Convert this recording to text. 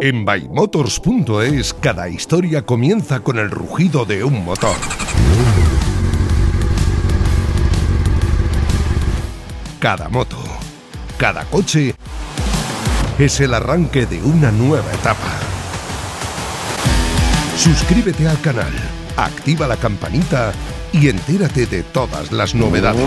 En ByMotors.es cada historia comienza con el rugido de un motor. Cada moto, cada coche es el arranque de una nueva etapa. Suscríbete al canal, activa la campanita y entérate de todas las novedades.